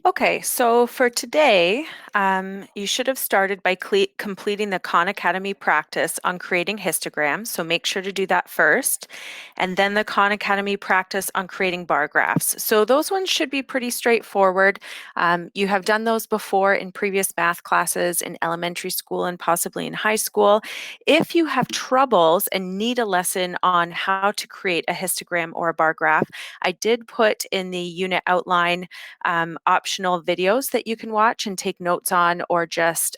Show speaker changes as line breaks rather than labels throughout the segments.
Okay, so for today, you should have started by completing the Khan Academy practice on creating histograms. So make sure to do that first. And then the Khan Academy practice on creating bar graphs. So those ones should be pretty straightforward. You have done those before in previous math classes in elementary school and possibly in high school. If you have troubles and need a lesson on how to create a histogram or a bar graph, I did put in the unit outline optional videos that you can watch and take notes on, or just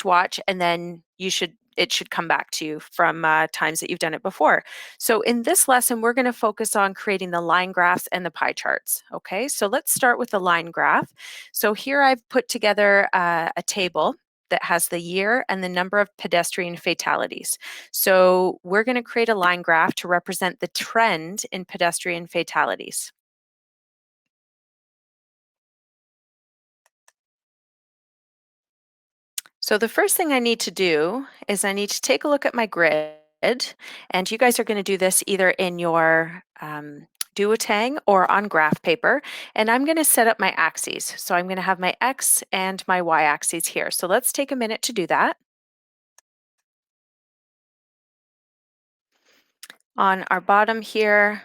watch, and then it should come back to you from times that you've done it before. So in this lesson, we're going to focus on creating the line graphs and the pie charts. Okay, so let's start with the line graph. So here I've put together a table that has the year and the number of pedestrian fatalities. So we're going to create a line graph to represent the trend in pedestrian fatalities. So the first thing I need to do is I need to take a look at my grid, and you guys are going to do this either in your duotang or on graph paper, and I'm going to set up my axes. So I'm going to have my X and my Y axes here. So let's take a minute to do that. On our bottom here,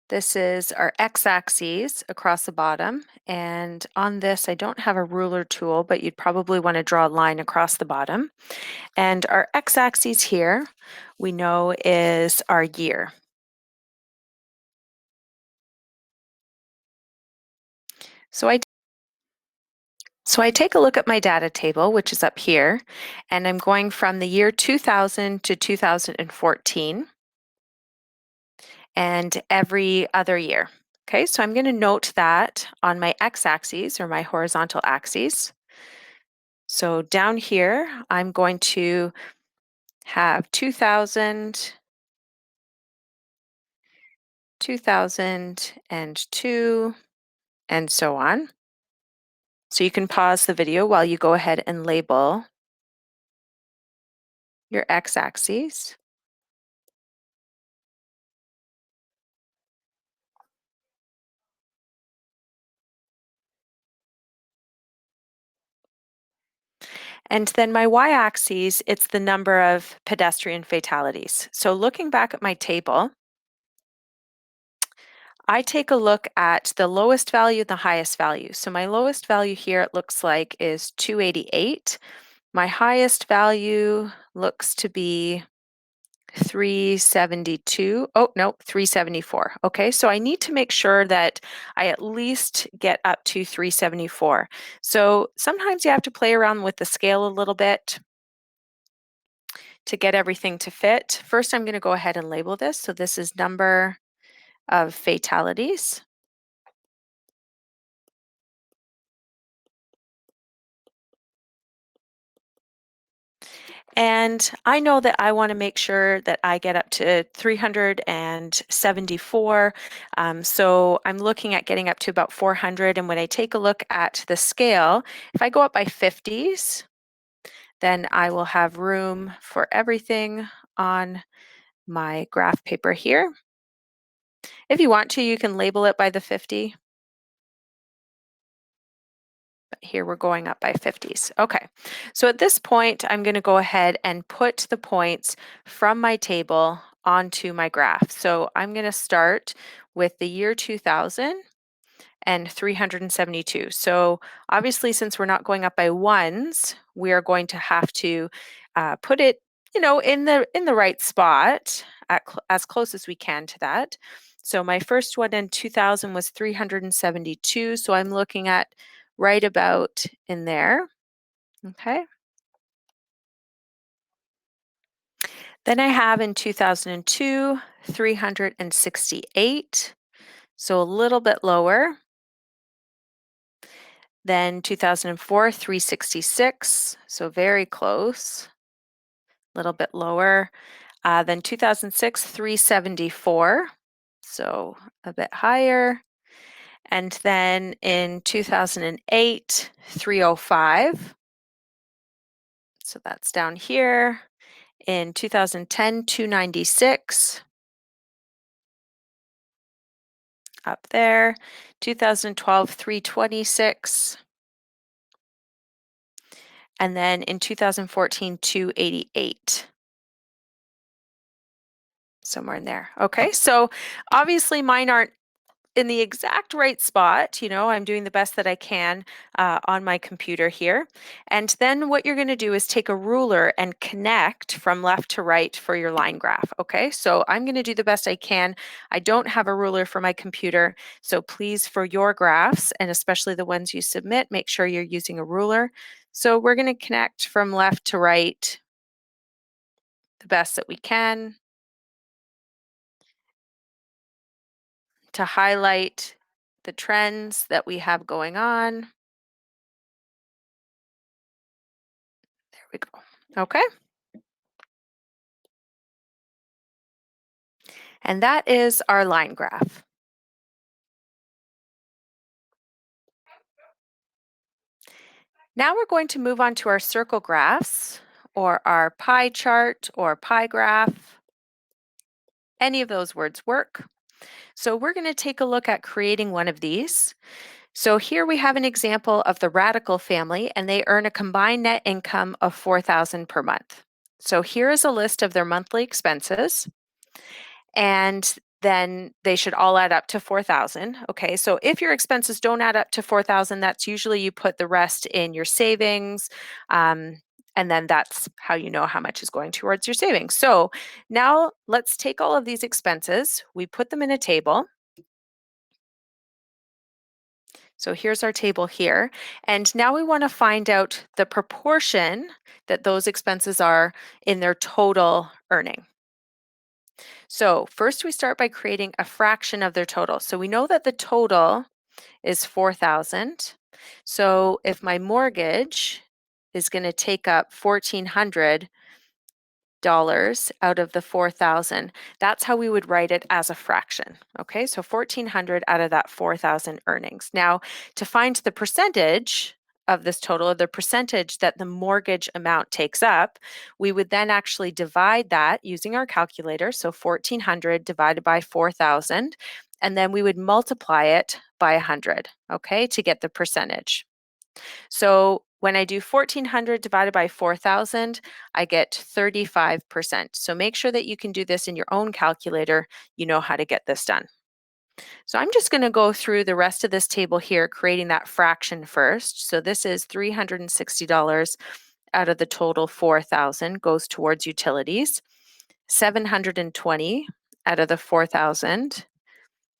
this is our x-axis across the bottom, and on this I don't have a ruler tool, but you'd probably want to draw a line across the bottom. And our x-axis here, we know is our year. So I take a look at my data table, which is up here, and I'm going from the year 2000 to 2014 and every other year. Okay, so I'm going to note that on my x-axis or my horizontal axis. So down here, I'm going to have 2000, 2002, and so on. So you can pause the video while you go ahead and label your x-axis. And then my y-axis, it's the number of pedestrian fatalities. So looking back at my table, I take a look at the lowest value and the highest value. So my lowest value here, it looks like, is 288. My highest value looks to be 372. Oh, no, 374. Okay, so I need to make sure that I at least get up to 374. So sometimes you have to play around with the scale a little bit to get everything to fit. First, I'm going to go ahead and label this. So this is number of fatalities. And I know that I want to make sure that I get up to 374. So I'm looking at getting up to about 400. And when I take a look at the scale, if I go up by 50s, then I will have room for everything on my graph paper here. If you want to, you can label it by the 50. But here we're going up by 50s. Okay, so at this point, I'm going to go ahead and put the points from my table onto my graph. So I'm going to start with the year 2000 and 372. So obviously, since we're not going up by ones, we are going to have to put it, in the right spot as close as we can to that. So my first one in 2000 was 372. So I'm looking at right about in there. Okay. Then I have in 2002, 368. So a little bit lower. Then 2004, 366, so very close, a little bit lower. Then 2006, 374, so a bit higher. And then in 2008, 305, so that's down here. In 2010, 296. up there. 2012, 326. And then in 2014, 288. Somewhere in there. Okay, so obviously mine aren't in the exact right spot. I'm doing the best that I can on my computer here. And then what you're going to do is take a ruler and connect from left to right for your line graph. Okay, so I'm going to do the best I can. I don't have a ruler for my computer, so please, for your graphs, and especially the ones you submit, make sure you're using a ruler. So we're going to connect from left to right the best that we can to highlight the trends that we have going on. There we go. Okay. And that is our line graph. Now we're going to move on to our circle graphs or our pie chart or pie graph. Any of those words work. So we're going to take a look at creating one of these. So here we have an example of the Radical family, and they earn a combined net income of $4,000 per month. So here is a list of their monthly expenses, and then they should all add up to 4,000. Okay, so if your expenses don't add up to 4,000, that's usually you put the rest in your savings, and then that's how you know how much is going towards your savings. So now let's take all of these expenses, we put them in a table. So here's our table here. And now we want to find out the proportion that those expenses are in their total earning. So first we start by creating a fraction of their total. So we know that the total is 4,000. So if my mortgage is going to take up 1,400 dollars out of the 4,000, that's how we would write it as a fraction. Okay, so 1,400 out of that 4,000 earnings. Now, to find the percentage of this total, or the percentage that the mortgage amount takes up, we would then actually divide that using our calculator. So 1,400 divided by 4,000, and then we would multiply it by 100, okay, to get the percentage. So when I do 1,400 divided by 4,000, I get 35%. So make sure that you can do this in your own calculator. You know how to get this done. So I'm just going to go through the rest of this table here, creating that fraction first. So this is $360 out of the total 4,000 goes towards utilities. 720 out of the 4,000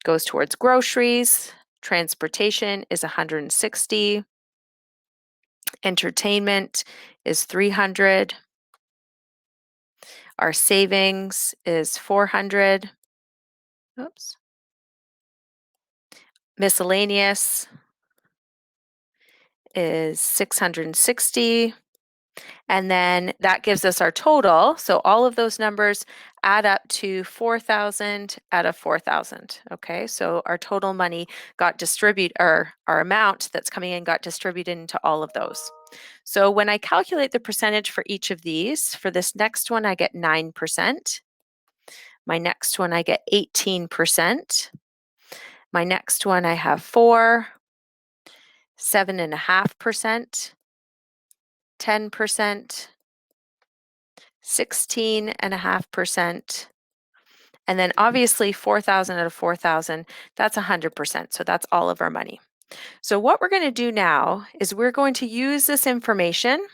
goes towards groceries. Transportation is 160. Entertainment is 300. Our savings is 400. Oops. Miscellaneous is 660. And then that gives us our total. So all of those numbers add up to 4,000 out of 4,000. Okay, so our total money got distributed, or our amount that's coming in got distributed into all of those. So when I calculate the percentage for each of these, for this next one, I get 9%. My next one, I get 18%. My next one, I have 4, 7.5%, 10%, 16.5%, and then obviously 4,000 out of 4,000, that's 100%. So that's all of our money. So what we're going to do now is we're going to use this information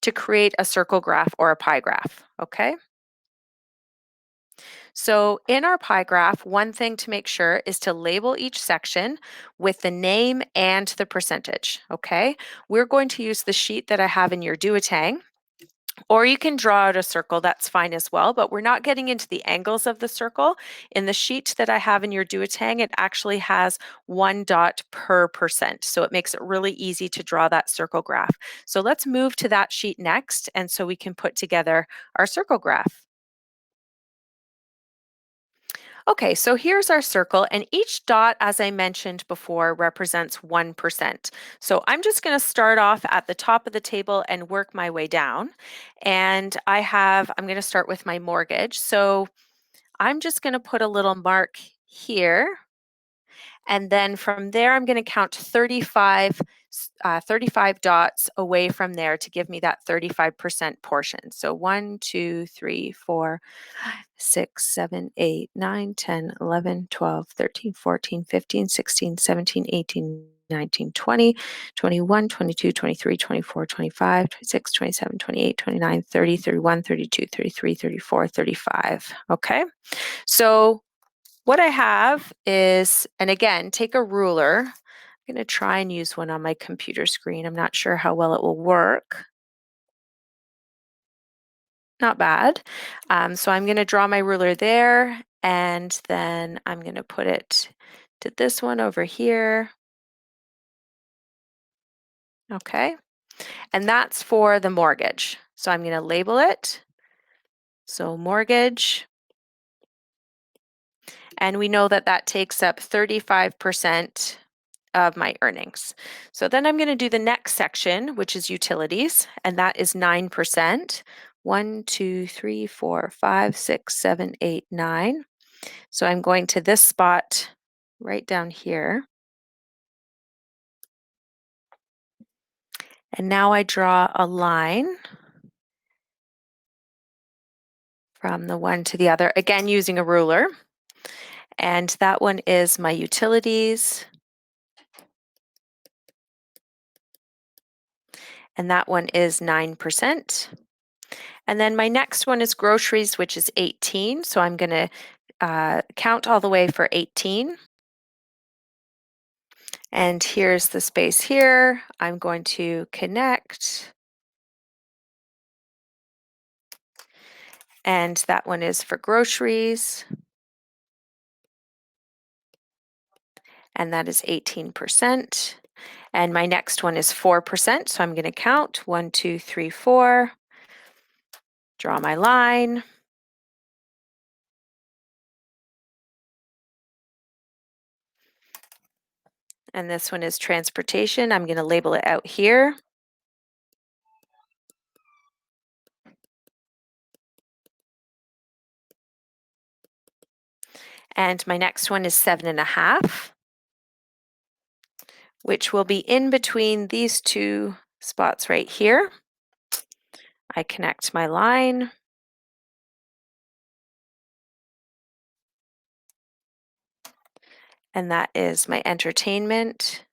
to create a circle graph or a pie graph, okay? So in our pie graph, one thing to make sure is to label each section with the name and the percentage, okay? We're going to use the sheet that I have in your duotang, or you can draw out a circle, that's fine as well, but we're not getting into the angles of the circle. In the sheet that I have in your duotang, it actually has 1 dot per percent, so it makes it really easy to draw that circle graph. So let's move to that sheet next, and so we can put together our circle graph. Okay, so here's our circle, and each dot, as I mentioned before, represents 1%. So I'm just going to start off at the top of the table and work my way down. And I'm going to start with my mortgage. So I'm just going to put a little mark here. And then from there, I'm going to count 35 dots away from there to give me that 35% portion. So 1, 2, 3, 4, 6, 7, 8, 9, 10, 11, 12, 13, 14, 15, 16, 17, 18, 19, 20, 21, 22, 23, 24, 25, 26, 27, 28, 29, 30, 31, 32, 33, 34, 35. Okay. So what I have is, and again, take a ruler. I'm going to try and use one on my computer screen. I'm not sure how well it will work. Not bad. So I'm going to draw my ruler there, and then I'm going to put it to this one over here. Okay. And that's for the mortgage. So I'm going to label it. So mortgage. And we know that that takes up 35% of my earnings. So then I'm going to do the next section, which is utilities, and that is 9%. 1, 2, 3, 4, 5, 6, 7, 8, 9. So I'm going to this spot right down here. And now I draw a line from the one to the other, again using a ruler. And that one is my utilities. And that one is 9%. And then my next one is groceries, which is 18. So I'm going to count all the way for 18. And here's the space here. I'm going to connect. And that one is for groceries. And that is 18%. And my next one is 4%. So I'm going to count 1, 2, 3, 4. Draw my line. And this one is transportation. I'm going to label it out here. And my next one is 7.5, which will be in between these two spots right here. I connect my line. And that is my entertainment.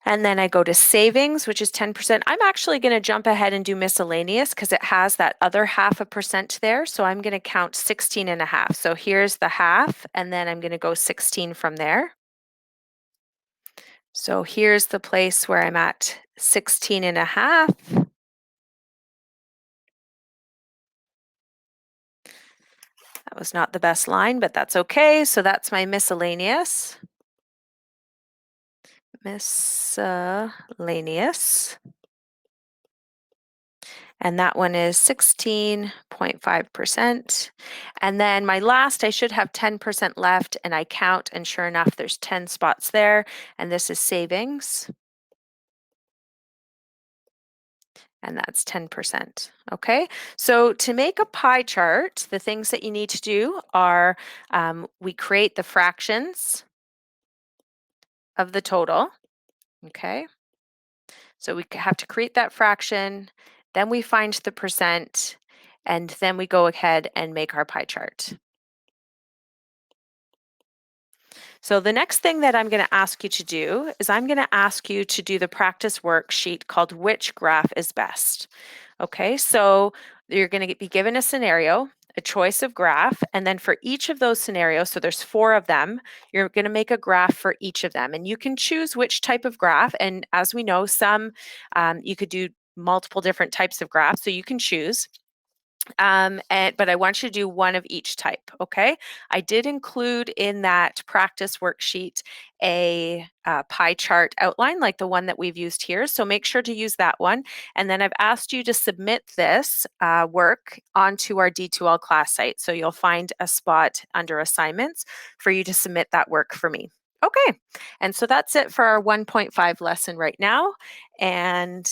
And then I go to savings, which is 10%. I'm actually going to jump ahead and do miscellaneous because it has that other 0.5% there. So I'm going to count 16.5. So here's the half, and then I'm going to go 16 from there. So here's the place where I'm at 16.5. That was not the best line, but that's okay. So that's my miscellaneous. Miscellaneous. And that one is 16.5%. And then my last, I should have 10% left, and I count, and sure enough, there's 10 spots there, and this is savings. And that's 10%. Okay, so to make a pie chart, the things that you need to do are we create the fractions of the total. Okay, so we have to create that fraction, then we find the percent, and then we go ahead and make our pie chart. So the next thing that I'm going to ask you to do is I'm going to ask you to do the practice worksheet called Which Graph is Best? Okay, so you're going to be given a scenario, a choice of graph, and then for each of those scenarios, so there's 4 of them, you're going to make a graph for each of them. And you can choose which type of graph. And as we know, some you could do multiple different types of graphs, so you can choose. But I want you to do one of each type, okay? I did include in that practice worksheet a pie chart outline like the one that we've used here, so make sure to use that one. And then I've asked you to submit this work onto our D2L class site, so you'll find a spot under assignments for you to submit that work for me. Okay, and so that's it for our 1.5 lesson right now. And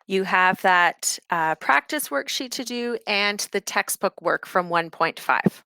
You have that practice worksheet to do and the textbook work from 1.5.